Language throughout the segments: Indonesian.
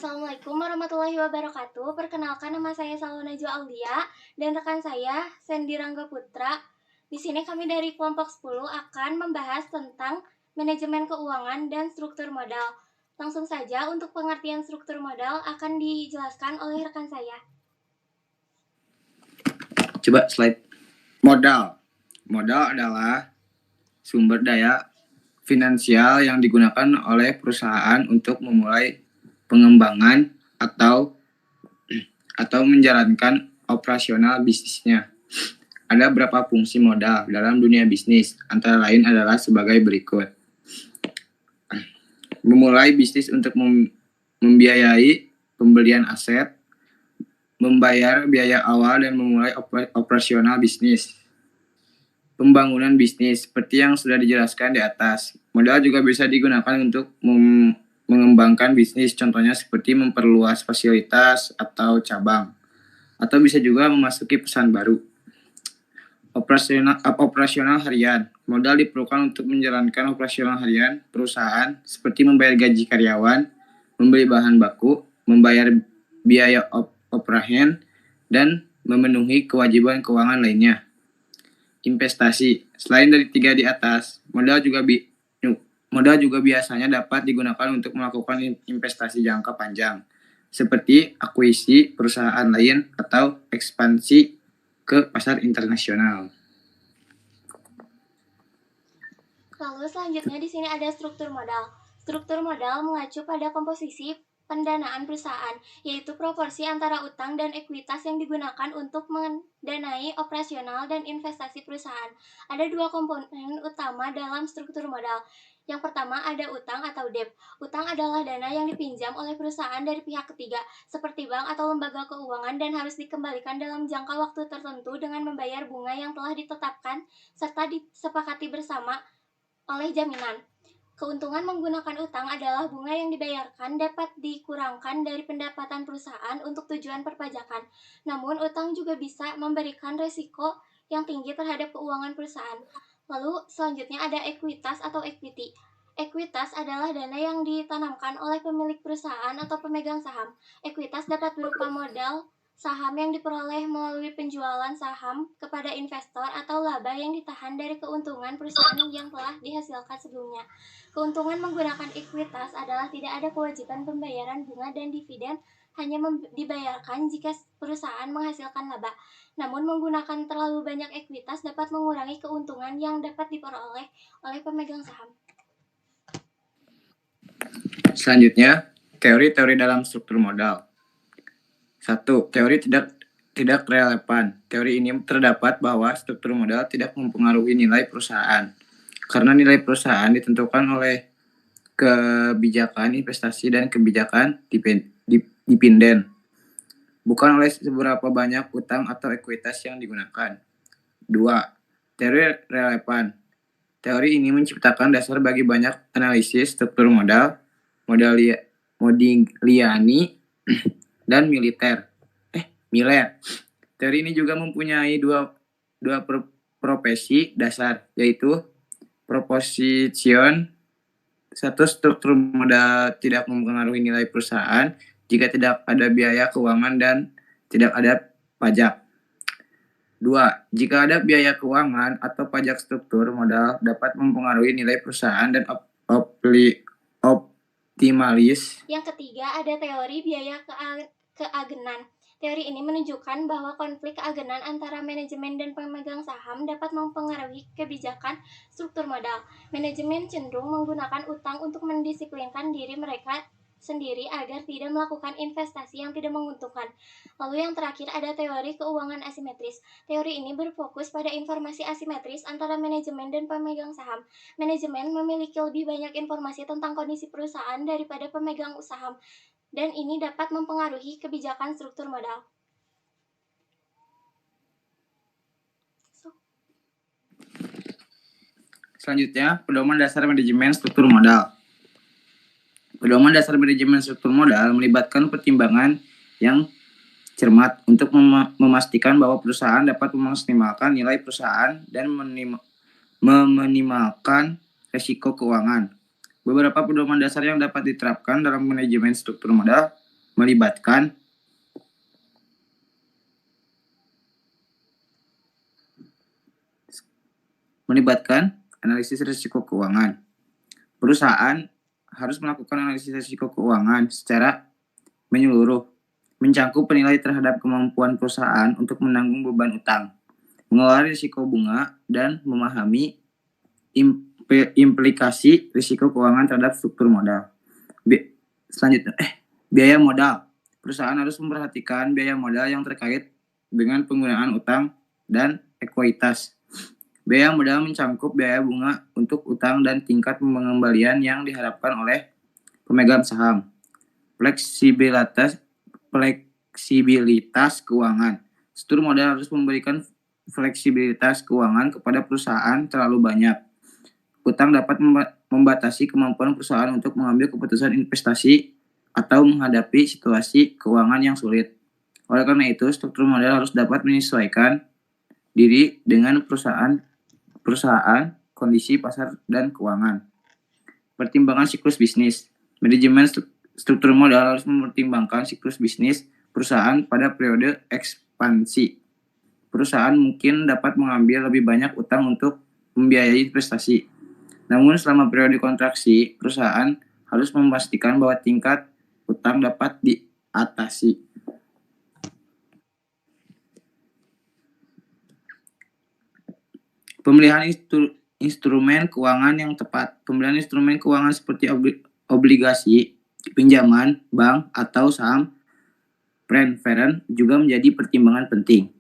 Assalamualaikum warahmatullahi wabarakatuh. Perkenalkan, nama saya Salwa Najwa Aulia dan rekan saya Sandy Rangga Putra. Di sini kami dari kelompok 10 akan membahas tentang manajemen keuangan dan struktur modal. Langsung saja, untuk pengertian struktur modal akan dijelaskan oleh rekan saya. Coba slide. Modal. Modal adalah sumber daya finansial yang digunakan oleh perusahaan untuk memulai pengembangan atau menjalankan operasional bisnisnya. Ada beberapa fungsi modal dalam dunia bisnis, antara lain adalah sebagai berikut. Memulai bisnis untuk membiayai pembelian aset, membayar biaya awal dan memulai operasional bisnis. Pembangunan bisnis, seperti yang sudah dijelaskan di atas. Modal juga bisa digunakan untuk mengembangkan bisnis, contohnya seperti memperluas fasilitas atau cabang, atau bisa juga memasuki pesan baru. Operasional harian. Modal diperlukan untuk menjalankan operasional harian perusahaan, seperti membayar gaji karyawan, membeli bahan baku, membayar biaya operahen, dan memenuhi kewajiban keuangan lainnya. Investasi. Selain dari 3 di atas, modal juga biasanya dapat digunakan untuk melakukan investasi jangka panjang, seperti akuisisi perusahaan lain atau ekspansi ke pasar internasional. Lalu selanjutnya di sini ada struktur modal. Struktur modal mengacu pada komposisi pendanaan perusahaan, yaitu proporsi antara utang dan ekuitas yang digunakan untuk mendanai operasional dan investasi perusahaan. Ada 2 komponen utama dalam struktur modal. Yang pertama ada utang atau debt. Utang adalah dana yang dipinjam oleh perusahaan dari pihak ketiga, seperti bank atau lembaga keuangan, dan harus dikembalikan dalam jangka waktu tertentu dengan membayar bunga yang telah ditetapkan serta disepakati bersama oleh jaminan. Keuntungan menggunakan utang adalah bunga yang dibayarkan dapat dikurangkan dari pendapatan perusahaan untuk tujuan perpajakan. Namun, utang juga bisa memberikan resiko yang tinggi terhadap keuangan perusahaan. Lalu, selanjutnya ada ekuitas atau equity. Ekuitas adalah dana yang ditanamkan oleh pemilik perusahaan atau pemegang saham. Ekuitas dapat berupa modal saham yang diperoleh melalui penjualan saham kepada investor atau laba yang ditahan dari keuntungan perusahaan yang telah dihasilkan sebelumnya. Keuntungan menggunakan ekuitas adalah tidak ada kewajiban pembayaran bunga dan dividen, hanya dibayarkan jika perusahaan menghasilkan laba. Namun, menggunakan terlalu banyak ekuitas dapat mengurangi keuntungan yang dapat diperoleh oleh pemegang saham. Selanjutnya, teori-teori dalam struktur modal. 1. Teori tidak relevan. Teori ini terdapat bahwa struktur modal tidak mempengaruhi nilai perusahaan, karena nilai perusahaan ditentukan oleh kebijakan investasi dan kebijakan dividen, bukan oleh seberapa banyak utang atau ekuitas yang digunakan. 2. Teori relevan. Teori ini menciptakan dasar bagi banyak analisis struktur modal, Modigliani, dan Miller. Teori ini juga mempunyai dua profesi dasar, yaitu proposition 1. Struktur modal tidak mempengaruhi nilai perusahaan jika tidak ada biaya keuangan dan tidak ada pajak. 2. Jika ada biaya keuangan atau pajak, struktur modal dapat mempengaruhi nilai perusahaan dan optimalis. Yang ketiga ada teori biaya keagenan. Teori ini menunjukkan bahwa konflik keagenan antara manajemen dan pemegang saham dapat mempengaruhi kebijakan struktur modal. Manajemen cenderung menggunakan utang untuk mendisiplinkan diri mereka sendiri agar tidak melakukan investasi yang tidak menguntungkan. Lalu yang terakhir ada teori keuangan asimetris. Teori ini berfokus pada informasi asimetris antara manajemen dan pemegang saham. Manajemen memiliki lebih banyak informasi tentang kondisi perusahaan daripada pemegang saham, dan ini dapat mempengaruhi kebijakan struktur modal. Selanjutnya, pedoman dasar manajemen struktur modal. Pedoman dasar manajemen struktur modal melibatkan pertimbangan yang cermat untuk memastikan bahwa perusahaan dapat memaksimalkan nilai perusahaan dan meminimalkan risiko keuangan. Beberapa pedoman dasar yang dapat diterapkan dalam manajemen struktur modal melibatkan analisis risiko keuangan. Perusahaan harus melakukan analisis risiko keuangan secara menyeluruh, mencangkup penilai terhadap kemampuan perusahaan untuk menanggung beban utang, mengelola risiko bunga, dan memahami implikasi risiko keuangan terhadap struktur modal. Selanjutnya, biaya modal. Perusahaan harus memperhatikan biaya modal yang terkait dengan penggunaan utang dan ekuitas. Biaya modal mencangkup biaya bunga untuk utang dan tingkat pengembalian yang diharapkan oleh pemegang saham. Fleksibilitas keuangan. Struktur modal harus memberikan fleksibilitas keuangan kepada perusahaan terlalu banyak. Utang dapat membatasi kemampuan perusahaan untuk mengambil keputusan investasi atau menghadapi situasi keuangan yang sulit. Oleh karena itu, struktur modal harus dapat menyesuaikan diri dengan perusahaan, kondisi pasar, dan keuangan. Pertimbangan siklus bisnis. Manajemen struktur modal harus mempertimbangkan siklus bisnis perusahaan pada periode ekspansi. Perusahaan mungkin dapat mengambil lebih banyak utang untuk membiayai investasi. Namun selama periode kontraksi, perusahaan harus memastikan bahwa tingkat utang dapat diatasi. Pemilihan instrumen keuangan yang tepat. Pemilihan instrumen keuangan seperti obligasi, pinjaman, bank, atau saham preferred juga menjadi pertimbangan penting.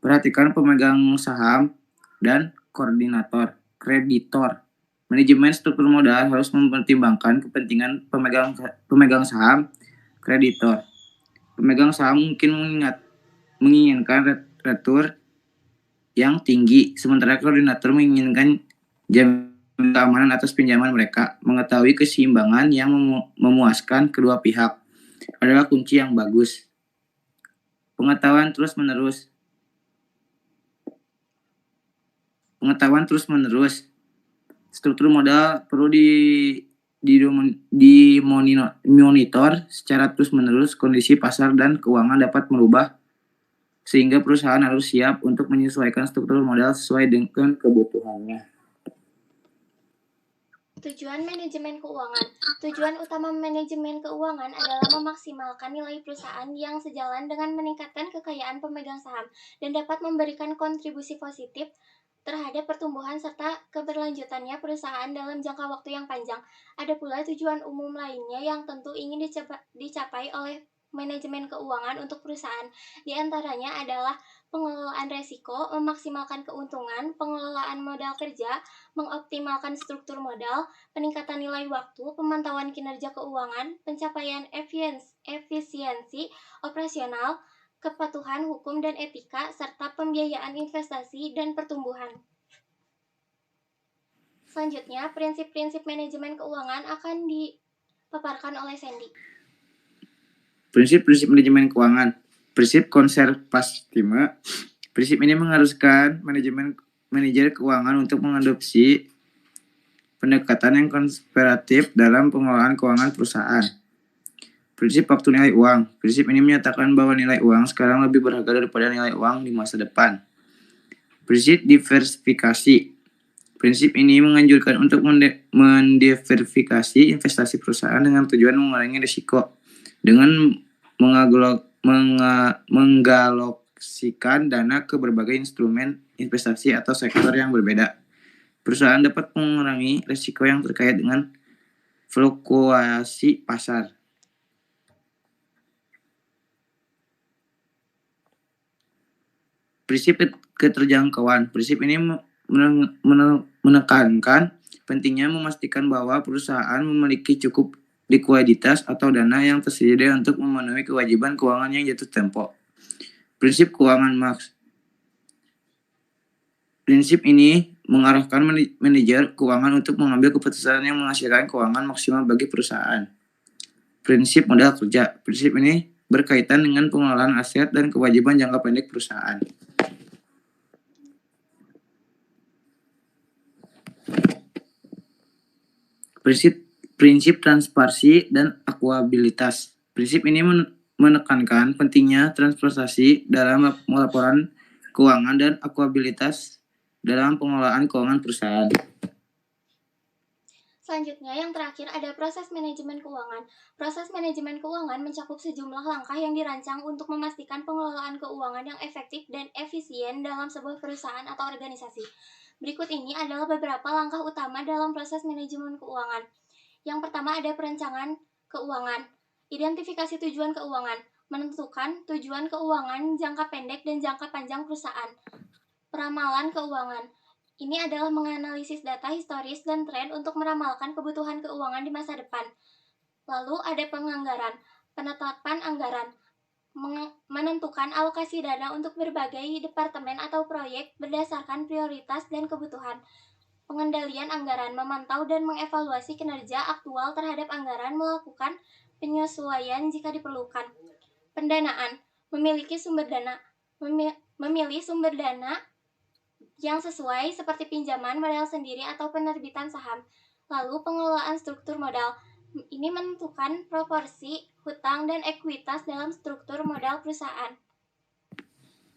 Perhatikan pemegang saham dan koordinator kreditor. Manajemen struktur modal harus mempertimbangkan kepentingan pemegang saham kreditor. Pemegang saham mungkin menginginkan retur yang tinggi, sementara koordinator menginginkan jaminan keamanan atas pinjaman mereka. Mengetahui keseimbangan yang memuaskan kedua pihak adalah kunci yang bagus. Pengetahuan terus-menerus. Struktur modal perlu dimonitor secara terus-menerus. Kondisi pasar dan keuangan dapat merubah, sehingga perusahaan harus siap untuk menyesuaikan struktur modal sesuai dengan kebutuhannya. Tujuan manajemen keuangan. Tujuan utama manajemen keuangan adalah memaksimalkan nilai perusahaan yang sejalan dengan meningkatkan kekayaan pemegang saham dan dapat memberikan kontribusi positif terhadap pertumbuhan serta keberlanjutannya perusahaan dalam jangka waktu yang panjang. Ada pula tujuan umum lainnya yang tentu ingin dicapai oleh manajemen keuangan untuk perusahaan. Di antaranya adalah pengelolaan resiko, memaksimalkan keuntungan, pengelolaan modal kerja, mengoptimalkan struktur modal, peningkatan nilai waktu, pemantauan kinerja keuangan, pencapaian efisiensi operasional, kepatuhan hukum dan etika, serta pembiayaan investasi dan pertumbuhan. Selanjutnya, prinsip-prinsip manajemen keuangan akan dipaparkan oleh Sandy. Prinsip-prinsip manajemen keuangan. Prinsip konservatisme. Prinsip ini mengharuskan manajer keuangan untuk mengadopsi pendekatan yang konservatif dalam pengelolaan keuangan perusahaan. Prinsip waktu nilai uang. Prinsip ini menyatakan bahwa nilai uang sekarang lebih berharga daripada nilai uang di masa depan. Prinsip diversifikasi. Prinsip ini menganjurkan untuk mendiversifikasi investasi perusahaan dengan tujuan mengurangi risiko dengan menggalosikan dana ke berbagai instrumen investasi atau sektor yang berbeda. Perusahaan dapat mengurangi risiko yang terkait dengan fluktuasi pasar. Prinsip keterjangkauan. Prinsip ini menekankan pentingnya memastikan bahwa perusahaan memiliki cukup likuiditas atau dana yang tersedia untuk memenuhi kewajiban keuangan yang jatuh tempo. Prinsip keuangan Marx. Prinsip ini mengarahkan manajer keuangan untuk mengambil keputusan yang menghasilkan keuangan maksimal bagi perusahaan. Prinsip modal kerja. Prinsip ini berkaitan dengan pengelolaan aset dan kewajiban jangka pendek perusahaan. Prinsip transparansi dan akuntabilitas. Prinsip ini menekankan pentingnya transparansi dalam laporan keuangan dan akuntabilitas dalam pengelolaan keuangan perusahaan. Selanjutnya, yang terakhir ada proses manajemen keuangan. Proses manajemen keuangan mencakup sejumlah langkah yang dirancang untuk memastikan pengelolaan keuangan yang efektif dan efisien dalam sebuah perusahaan atau organisasi. Berikut ini adalah beberapa langkah utama dalam proses manajemen keuangan. Yang pertama ada perencanaan keuangan. Identifikasi tujuan keuangan. Menentukan tujuan keuangan jangka pendek dan jangka panjang perusahaan. Peramalan keuangan. Ini adalah menganalisis data historis dan tren untuk meramalkan kebutuhan keuangan di masa depan. Lalu ada penganggaran, penetapan anggaran, menentukan alokasi dana untuk berbagai departemen atau proyek berdasarkan prioritas dan kebutuhan. Pengendalian anggaran, memantau dan mengevaluasi kinerja aktual terhadap anggaran, melakukan penyesuaian jika diperlukan. Pendanaan, memilih sumber dana yang sesuai seperti pinjaman, modal sendiri, atau penerbitan saham. Lalu pengelolaan struktur modal. Ini menentukan proporsi hutang dan ekuitas dalam struktur modal perusahaan.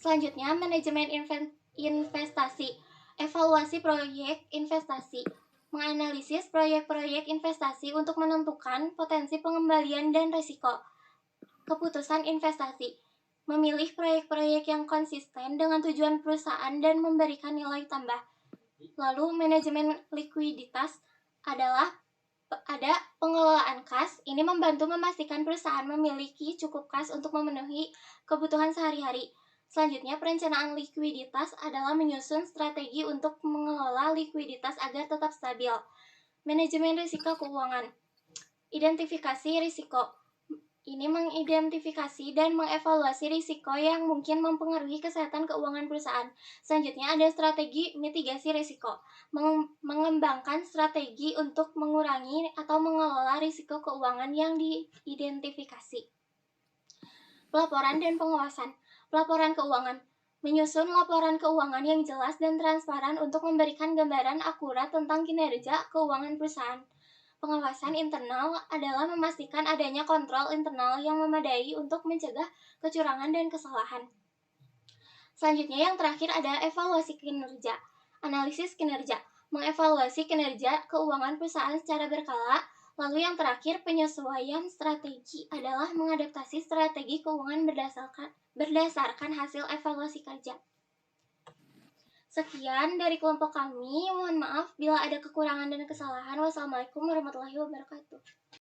Selanjutnya, manajemen investasi. Evaluasi proyek investasi. Menganalisis proyek-proyek investasi untuk menentukan potensi pengembalian dan risiko. Keputusan investasi. Memilih proyek-proyek yang konsisten dengan tujuan perusahaan dan memberikan nilai tambah. Lalu manajemen likuiditas adalah ada pengelolaan kas. Ini membantu memastikan perusahaan memiliki cukup kas untuk memenuhi kebutuhan sehari-hari. Selanjutnya, perencanaan likuiditas adalah menyusun strategi untuk mengelola likuiditas agar tetap stabil. Manajemen risiko keuangan. Identifikasi risiko. Ini mengidentifikasi dan mengevaluasi risiko yang mungkin mempengaruhi kesehatan keuangan perusahaan. Selanjutnya ada strategi mitigasi risiko. Mengembangkan strategi untuk mengurangi atau mengelola risiko keuangan yang diidentifikasi. Pelaporan dan pengawasan. Pelaporan keuangan. Menyusun laporan keuangan yang jelas dan transparan untuk memberikan gambaran akurat tentang kinerja keuangan perusahaan. Pengawasan internal adalah memastikan adanya kontrol internal yang memadai untuk mencegah kecurangan dan kesalahan. Selanjutnya yang terakhir ada evaluasi kinerja. Analisis kinerja. Mengevaluasi kinerja keuangan perusahaan secara berkala. Lalu yang terakhir penyesuaian strategi adalah mengadaptasi strategi keuangan berdasarkan hasil evaluasi kerja. Sekian dari kelompok kami. Mohon maaf bila ada kekurangan dan kesalahan. Wassalamualaikum warahmatullahi wabarakatuh.